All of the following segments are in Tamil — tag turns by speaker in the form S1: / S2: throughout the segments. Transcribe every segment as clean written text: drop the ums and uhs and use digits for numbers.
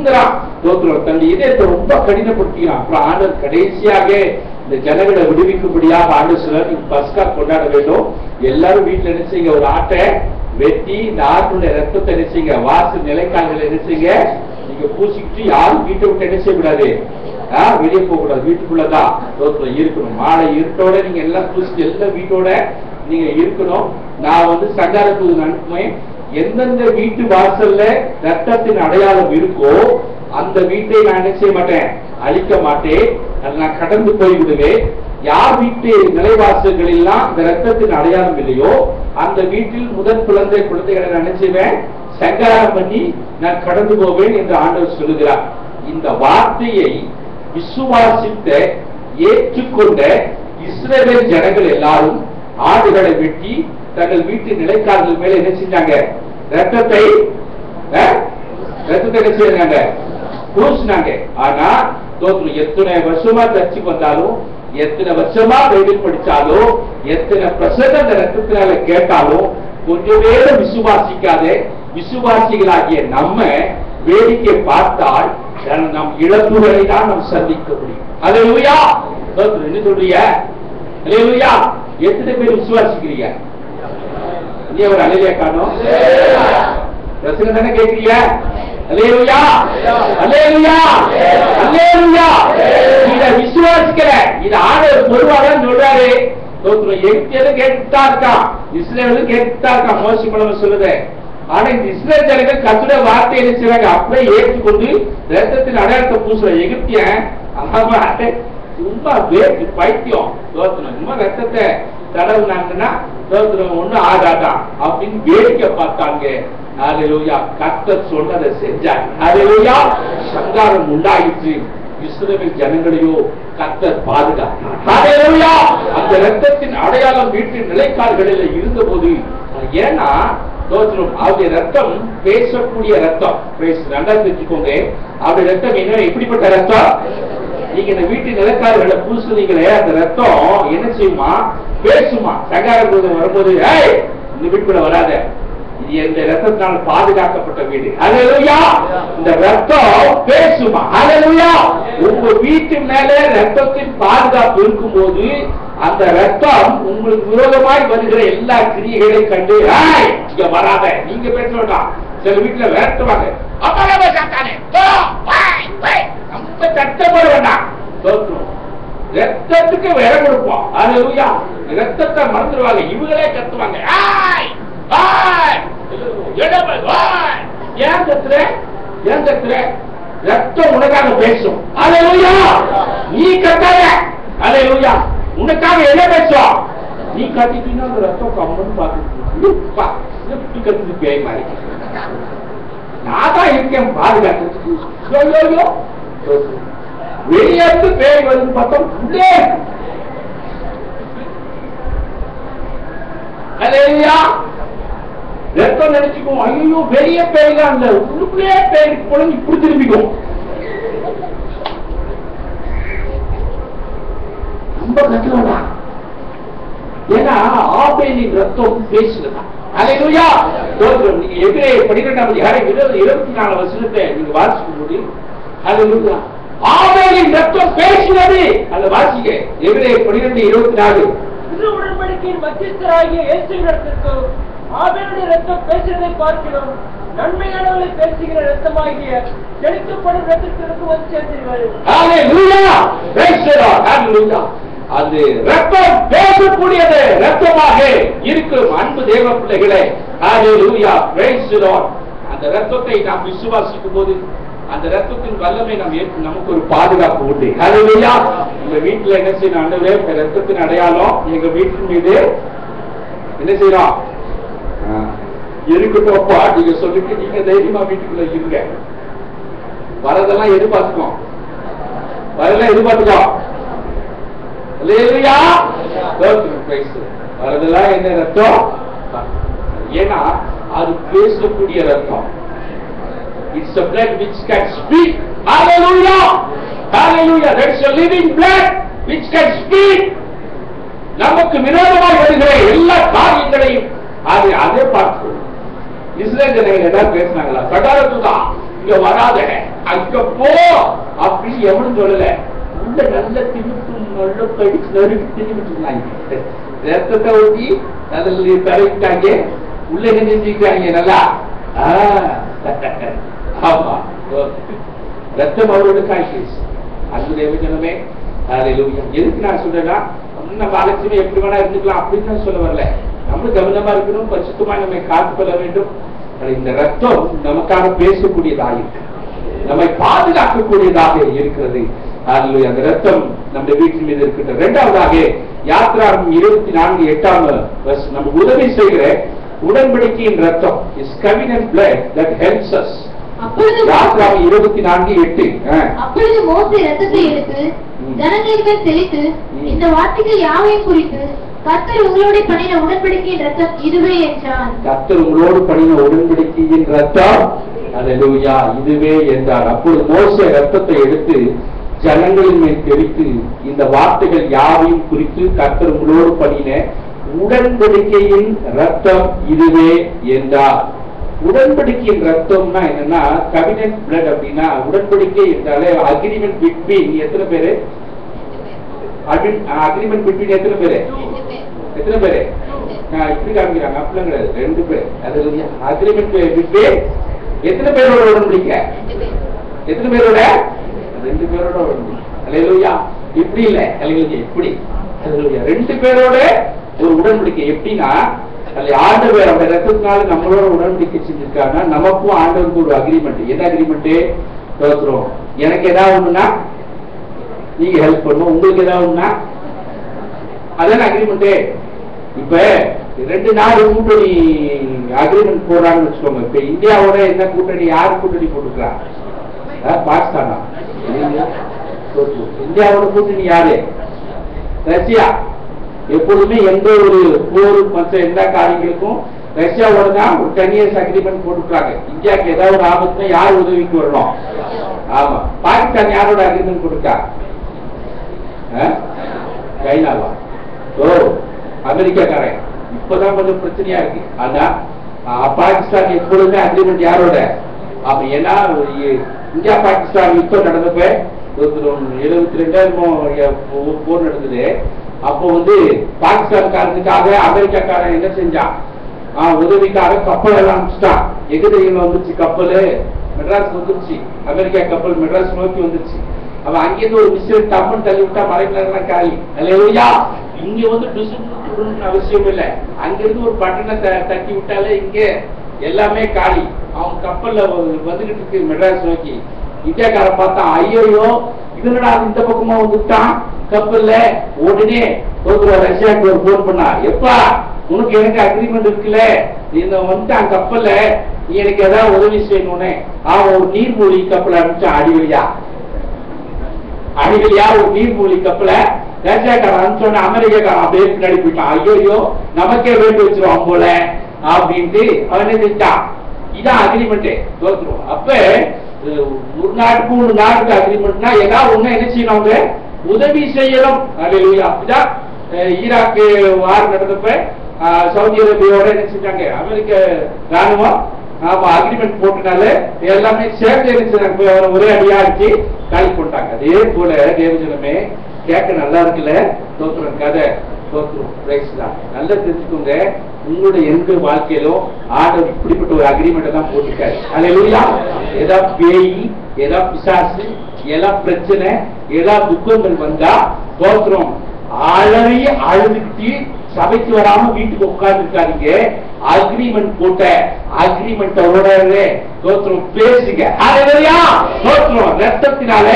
S1: வருந்துறான். தன் இதயத்தை ரொம்ப கடினப்படுத்திக்கிறான். அப்புறம் ஆண்டவர் கடைசியாக இந்த ஜனங்களை விடுவிக்கும்படியாக ஆண்டு சொல்றார், நீங்க பஸ்கா கொண்டாட வேண்டும், எல்லாரும் வீட்டுல என்ன செய்யுங்க, ஒரு ஆட்டை வெட்டி இந்த ஆட்டுடைய ரத்தத்தை என்ன செய்யுங்க, வாசல் நிலைக்கால்கள் என்ன செய்யுங்க நீங்க பூசிக்கிட்டு யாரும் வீட்டை விட்டு என்ன செய்யக்கூடாது, வெளியே போக கூடாது, வீட்டுக்குள்ளதான் இருக்கணும். மாலை இருட்டோட நீங்க எல்லாம் பூசிட்டு எல்லாம் வீட்டோட நீங்க இருக்கணும். நான் சங்கார தூதன் அனுப்புவேன், எந்தெந்த வீட்டு வாசல்ல ரத்தத்தின் அடையாளம் இருக்கோ அந்த வீட்டை நான் என்ன செய்ய மாட்டேன், அழிக்க மாட்டேன், நான் கடந்து போய் விடுவேன். யார் வீட்டு நிலைவாசல்கள் எல்லாம் இந்த ரத்தத்தின் அடையாளம் இல்லையோ அந்த வீட்டில் முதல் குழந்தைகளை நான் நினைச்சுவேன், சங்காரம் பண்ணி நான் கடந்து போவேன் என்று ஆண்டவர் சொல்லுகிறார். இந்த வார்த்தையை விசுவாசித்த ஏற்றுக்கொண்ட இஸ்ரவேல் ஜனங்கள் எல்லாரும் ஆடுகளை வெட்டி தங்கள் வீட்டு நிலைக்காரர்கள் மேல என்ன செஞ்சாங்க, ரத்தத்தை என்ன செய்யாங்க, பூசினாங்க. ஆனா எத்தனை வருஷமா சர்ச்சுக்கு வந்தாலும், எத்தனை வருஷமா பைபிள் படிச்சாலும், எத்தனை பிரசங்க அந்த ரத்தத்தினால கேட்டாலும் கொஞ்சம் பேரும் விசுவாசிக்காத விசுவாசிகளாகிய நம்ம வேடிக்கை பார்த்தால் நம் இழப்புகளை தான் நாம் சந்திக்க முடியும். அல்லேலூயா. என்ன சொல்றீங்க? அல்லேலூயா. எத்தனை பேர் விசுவாசிக்கிறீங்க? நீ ஒரு அல்லேலூயா காணோம், பிரசங்கம் தானே கேட்கிறீங்க? அல்லேலூயா, அல்லேலூயா, அல்லேலூயா. இத விசுவாசிக்கிற இது ஆண்டவர் பொதுவாக சொல்றாரு. எகிப்தியரும் கேட்டுதான் இருக்கான், இஸ்ரேலும் கேட்டுதான் இருக்கான், மோசே மூலமா சொல்லுது. ஆனா இந்த இஸ்ரேல் ஜனங்கள் கர்த்தருடைய வார்த்தை என்ன செய்றாங்க, அப்படியே ஏற்றுக்கொண்டு ரத்தத்தின் அடையாளத்தை பூசுற எகிப்தியன் சும்மா வேறு பைத்தியம், சும்மா ரத்தத்தை தடவுனாங்கன்னா ஒண்ணும் ஆகாதான் அப்படின்னு வேடிக்கை பார்த்தாங்க. அல்லேலூயா. கர்த்தர் சொன்னதை செஞ்சார். அல்லேலூயா. சங்காரம் உண்டாயிற்று. இஸ்ரவேல் ஜனங்களையோ கர்த்தர் பாதுகாத்தார். அல்லேலூயா. அந்த ரத்தத்தின் அடையாளம் வீட்டின் நிலைக்கால்களில் இருந்த போது, ஏன்னா அவருடைய ரத்தம் பேசக்கூடிய ரத்தம். நல்லா தெரிஞ்சுக்கோங்க, அவருடைய ரத்தம் என்ன, எப்படிப்பட்ட ரத்தம்? நீங்க இந்த வீட்டு நிலக்காரர்களை பூசுறீங்களே, அந்த ரத்தம் என்ன செய்யுமா, பேசுமா. சங்காரம் வரும்போது இந்த வீட்டுக்குள்ள வராத, இது இந்த ரத்தத்தினால் பாதுகாக்கப்பட்ட வீடு. அல்லேலூயா. இந்த ரத்தம் பேசுமா. அல்லேலூயா. உங்க வீட்டு மேல ரத்தத்தின் பாதுகாப்பு இருக்கும் போது அந்த ரத்தம் உங்களுக்கு விரோதமாய் வருகிற எல்லா கிரியைகளையும் கண்டு இங்க வராத, நீங்க பேச வேண்டாம். சில வீட்டுல விரட்டுவாங்க, நம்ம சட்டப்பட வேண்டாம், ரத்தத்துக்கு விர கொடுப்போம். அல்லேலூயா. ரத்தத்தை மறந்துடுவாங்க, இவங்களே கத்துவாங்க, ஏன் கத்துற, ஏன் கத்துற, ரத்தம் உனக்காக பேசும். அல்லேலூயா. நீ கத்தாத. அல்லேலூயா. உனக்காக என்ன பேசுவோம், நீ கத்திட்டீங்கன்னா அந்த ரத்தம் கம்மன்னு பார்த்து கத்துக்கு பேய் மாதிரி, நான் தான் இருக்கேன் பாதுகாத்து. வெளியேற்று பேய் வந்து பார்த்தோம். அல்லேலூயா. ரத்தம் நினைச்சுக்கும், ஐயோ பெரிய பேய் தான், அந்த உள்ளுக்குள்ளே பேய் போல இப்படி திரும்பிக்கும். ரொம்ப கட்டுவதா, ஏன்னா ஆபேலின் ரத்தம் பேசுகிறதா. அல்லேலூயா. நீங்க எபிரேயர் 12ஆம் அதிகாரம் 24 வசனத்தை நீங்க வாசிக்கும் போது, அல்லேலூயா, ஆபேலின் ரத்தம் பேசுகிறது. அதை வாசிக்க, எபிரேயர் 12:24.
S2: உடன்படிக்கையின் மத்தியஸ்தராகிய இயேசுவின் ரத்தத்திற்கு ஆபேலுடைய ரத்தம் பேசுவதை பார்க்கிறோம், நன்மையானவர்களை பேசுகிற ரத்தமாகிய செழிக்கப்படும் ரத்தத்திற்கு வந்து சேர்ந்தீர்கள்.
S1: அல்லேலூயா. Praise the Lord. அல்லேலூயா. அது ரத்தம் பேசக்கூடியது ரத்தமாக இருக்கும். அன்பு தேவ பிள்ளைகளே, அல்லேலூயா. Praise the Lord. அந்த ரத்தத்தை நாம் விசுவாசிக்கும் போது அந்த ரத்தத்தின் வல்லமை நமக்கு ஒரு பாதுகாப்பு உண்டு. அல்லேலூயா. உங்க வீட்டுல என்ன செய்யணும், ஆண்டவரே ரத்தத்தின் அடையாளம் எங்க வீட்டின் மீது என்ன செய்யறோம் இருக்கட்டும்ப்பா, நீங்க சொல்லிட்டு நீங்க தைரியமா வீட்டுக்குள்ள இருங்க. வரதெல்லாம் எதிர்பார்த்துக்கோ, வரதெல்லாம் எதிர்பார்த்துக்கோ. அல்லேலூயா. வரதெல்லாம் என்ன ரத்தம், ஏன்னா அது பேசக்கூடிய ரத்தம். It's a blood which can speak. Hallelujah. Hallelujah. That's a living blood which can speak. நமக்கு விரோதமாக வருகிற எல்லா காரியங்களையும் அதே பார்த்து இஸ்ரேல் ஜனங்கள் ஏதாவது பேசினாங்களா? சகாரத்துதான் இங்க வராத, அங்க போ அப்படின்னு எவனும் சொல்லல. உள்ள நல்ல திணிப்பு நல்ல கடிச்சு நறுக்கு திணிட்டு இருந்தாங்க. ரத்தத்தை ஊற்றி அதில் தரையிட்டாங்க. உள்ள என்ன செஞ்சுக்கிறாங்க நல்லா. ஆமா, ரத்தம் அவரோட காய்ச்சி அன்பு தேவஜனமே. எதுக்கு நான் சொல்றேன்னா, நம்ம அலட்சியமே எப்படி வேணா இருந்துக்கலாம் அப்படின்னு நான் சொல்ல வரல. நம்ம கவனமா இருக்கணும், பரிசுத்தமா நம்மை காத்துக்கொள்ள வேண்டும். இந்த ரத்தம் நமக்காக பேசக்கூடியதாக இருக்கு, நம்மை பாதுகாக்கக்கூடியதாக இருக்கிறது. அந்த ரத்தம் நம்ம வீட்டின் மீது இருக்கின்ற. இரண்டாவதாக யாத்ராகமம் 24:8 நம்ம உதவி செய்கிற உடன்படிக்கையின் ரத்தம் is covenant blood that helps us. யாத்ராகமம் 24:8
S3: அப்பொழுது மோசே ரத்தத்தை எடுத்து ஜனங்களின் மேல் தெளித்து இந்த வார்த்தைகள் யாவையும் குறித்து கர்த்தர் உங்களோடு பண்ணின உடன்படிக்கையின் ரத்தம் இதுவே என்றார்.
S1: கர்த்தர் உங்களோடு பண்ணின உடன்படிக்கையின் ரத்தம் அல்லேலூயா இதுவே என்றார். அப்பொழுது மோசே ரத்தத்தை எடுத்து ஜனங்களின் மேல் தெளித்து இந்த வார்த்தைகள் யாவையும் குறித்து கர்த்தர் உங்களோடு பண்ணின உடன்படிக்கையின் ரத்தம் இதுவே என்றார். உடன்படிக்கையின் ரத்தம்னா என்னன்னா, கவினன்ட் பிளட் அப்படின்னா, உடன்படிக்கை என்றாலே அக்ரிமெண்ட் பிட்வீன் எத்தனை பேரு? அக்ரிமெண்ட் பிட்வீன் எத்தனை பேரு? எத்தனை பேரு? இப்படி காமிக்கிறாங்க, அப்படிலாம் கிடையாது, 2 பேர். அது அக்ரிமெண்ட் பிட்வீன் எத்தனை பேரோட உடன்படிக்கை? எத்தனை பேரோட? 2 பேரோட உடன்படிக்கை. அல்லேலூயா. இப்படி இல்ல, அல்லேலூயா இப்படி. அல்லேலூயா 2 பேரோட ஒரு உடன்படிக்கை. எப்படின்னா, ஆண்டவர் அவருடைய ரத்தத்தினால நம்மளோட உடன்படிக்கை செஞ்சிருக்காருன்னா, நமக்கும் ஆண்டவருக்கு ஒரு அக்ரிமெண்ட். என்ன அக்ரிமெண்ட்? தோத்துறோம், எனக்கு ஏதாவது ஒண்ணுன்னா நீங்க ஹெல்ப் பண்ணும், உங்களுக்கு ஏதாவது ஒண்ணுன்னா அதான அக்ரிமெண்ட். இப்ப 2 நாடு கூட்டணி அக்ரிமெண்ட் போடுறாங்கன்னு வச்சுக்கோங்க. இப்ப இந்தியாவோட என்ன கூட்டணி, யார் கூட்டணி போட்டுக்கிறா? பாகிஸ்தானா? இந்தியாவோட கூட்டணி யாரு? ரஷ்யா. எப்பொழுதுமே எந்த ஒரு போர் மற்ற எந்த காரியங்களுக்கும் ரஷ்யாவோட தான் ஒரு 10 years அக்ரிமெண்ட் போட்டுக்கிறாங்க. இந்தியாவுக்கு ஏதாவது ஒரு ஆபத்துனா யார் உதவிக்கு வரணும்? ஆமா. பாகிஸ்தான் யாரோட அக்ரிமெண்ட் போட்டுக்கா? சைனாவா? ஓ, அமெரிக்காக்காரன். இப்பதான் கொஞ்சம் பிரச்சனையா இருக்கு. ஆனா பாகிஸ்தான் எப்பொழுதுமே அக்ரிமெண்ட் யாரோட? அப்ப ஏன்னா இந்தியா பாகிஸ்தான் யுத்தம் நடந்தப்ப 72 போர் நடந்தது. அப்போ பாகிஸ்தான்காரனுக்காக அமெரிக்காக்காரன் என்ன செஞ்சான்? உதவிக்காக கப்பல் எல்லாம் அனுப்பிச்சிட்டான். எதிரிகள் வந்துருச்சு, கப்பல் மெட்ராஸ் வந்துருச்சு, அமெரிக்கா கப்பல் மெட்ராஸ் நோக்கி வந்துருச்சு. அவன் அங்கிருந்து ஒரு மிஸ்டர் டம்மன் தள்ளி விட்டா மறைக்கலாம் காலி. அல்லேலூயா. இங்க அவசியம் இல்லை, அங்கிருந்து ஒரு பட்டனை தட்டி விட்டாலே இங்க எல்லாமே காலி. அவன் கப்பல்ல வந்துகிட்டு இருக்கு மெட்ராஸ் நோக்கி. இந்தியாக்காரன் பார்த்தா, ஐயோ இதுலடா இந்த பக்கமா வந்துட்டான் கப்பல்ல. உடனே ரஷ்யாவுக்கு ஒரு போன் பண்ணா, எப்பா உனக்கு எனக்கு அக்ரிமெண்ட் இருக்குல்ல, இந்த வந்துட்டான் கப்பல்ல, நீ எனக்கு ஏதாவது உதவி செய்யணும்னு. அவன் ஒரு நீர்மூழ்கி கப்பலை அனுப்பிச்சான். அடிவழியா ஒரு நீர்மூழ்கி கப்பலை ரஷ்யாக்காரன் அனுப்பிச்சோன்னு அமெரிக்காக்காரன் அப்படியே பின்னாடி போயிட்டான். ஐயோ நமக்கே வேண்டு வச்சிருவான் போல அப்படின்ட்டு அவன் என்ன செஞ்சான். இதான் அக்ரிமெண்ட், தோத்துருவோம். அப்ப ஒரு நாட்டுக்கு ஒரு நாட்டுக்கு அக்ரிமெண்ட்னா ஏதாவது ஒண்ணு என்ன செய்யணும், உதவி செய்யணும். அல்லேலூயா. அப்படிதான் ஈராக் வார் நடந்தப்ப சவுதி அரேபியாவோட என்ன செஞ்சாங்க, அமெரிக்க ராணுவம் அக்ரிமெண்ட் போட்டனால எல்லாமே சேர்ந்து என்ன செஞ்சாங்க, ஒரே அடியா அடிச்சு காலி போட்டாங்க. அதே போல தேவஜனமே கேட்க நல்லா இருக்குல்ல, தோத்துறோம் கதை தோத்துரும். நல்லா தெரிஞ்சுக்கோங்க, உங்களுடைய எந்த வாழ்க்கையிலும் ஆண்டவர் இப்படிப்பட்ட ஒரு அக்ரிமெண்ட் தான் போட்டிருக்காரு. அல்லேலூயா. ஏதா பேய், ஏதா பிசாசு, ஏதா பிரச்சனை, ஏதா துக்கங்கள் வந்தா தோத்துறோம் அழறி அழுதுகிட்டு சபைக்கு வராம வீட்டுக்கு உட்கார்ந்து இருக்காதீங்க. அக்ரிமெண்ட் போட்ட அக்ரிமெண்டோட தோத்திரம் பேசுங்க. தோத்திரம் ரத்தத்தினால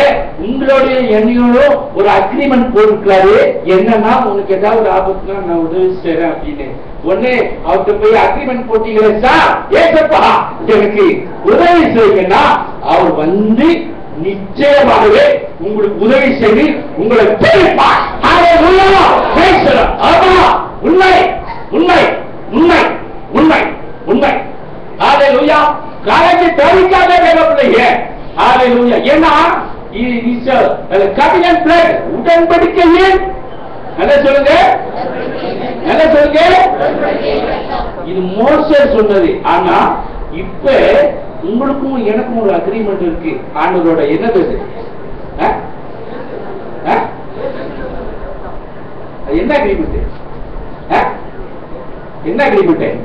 S1: உங்களுடைய என்னையோட ஒரு அக்ரிமெண்ட் போட்டுக்கிறாரு. என்னன்னா உனக்கு ஏதாவது ஆபத்துனா நான் உதவி செய்யறேன் அப்படின்னு. உடனே அவர்கிட்ட போய் அக்ரிமெண்ட் போட்டீங்களே சார், ஏசப்பா எனக்கு உதவி செய்யுங்கன்னா அவர் நிச்சயமாகவே உங்களுக்கு உதவி செய்து உங்களை பிரிப்பார். உண்மை உண்மை உண்மை உண்மை உண்மை. ஹல்லேலூயா. காலத்தை தவிக்காத தேவப்பிள்ளையே. ஹல்லேலூயா. ஏன்னா கவிஞன் பிளட் உடன்படிக்கையில் என்ன சொல்லுங்க, என்ன சொல்லுங்க, இது மோசே சொன்னது. ஆனா இப்ப உங்களுக்கும் எனக்கும் ஒரு அக்ரிமெண்ட் இருக்கு. ஆண்டவரோட என்னது என்ன அக்ரிமெண்ட்? என்ன அக்ரிமெண்ட்?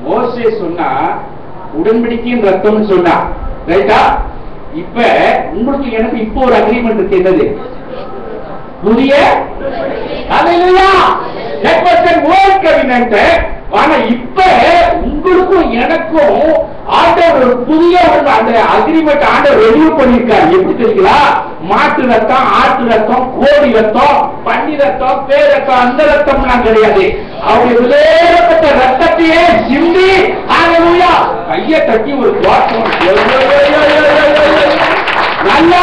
S1: மோசே சொன்னா உடன்படிக்கையின் ரத்தம் சொன்னா, ரைட்டா? இப்ப உங்களுக்கு எனக்கு இப்போ ஒரு அக்ரிமெண்ட் இருக்கு. என்னது? புதிய ஆனா இப்ப உங்களுக்கும் எனக்கும் ஆண்டவர் ஒரு புதிய அந்த அக்ரிமெண்ட் ஆண்டவர் ரெனியூ பண்ணிருக்காரு. எப்படி தெரியுங்களா? மாட்டு ரத்தம், ஆட்டு ரத்தம், கோடி ரத்தம், பன்னி ரத்தம், பேர் ரத்தம், அந்த ரத்தம்லாம் கிடையாது. அவருடைய விலையேறப்பட்ட ரத்தத்தையே சிந்தி கையை தட்டி ஒரு நல்லா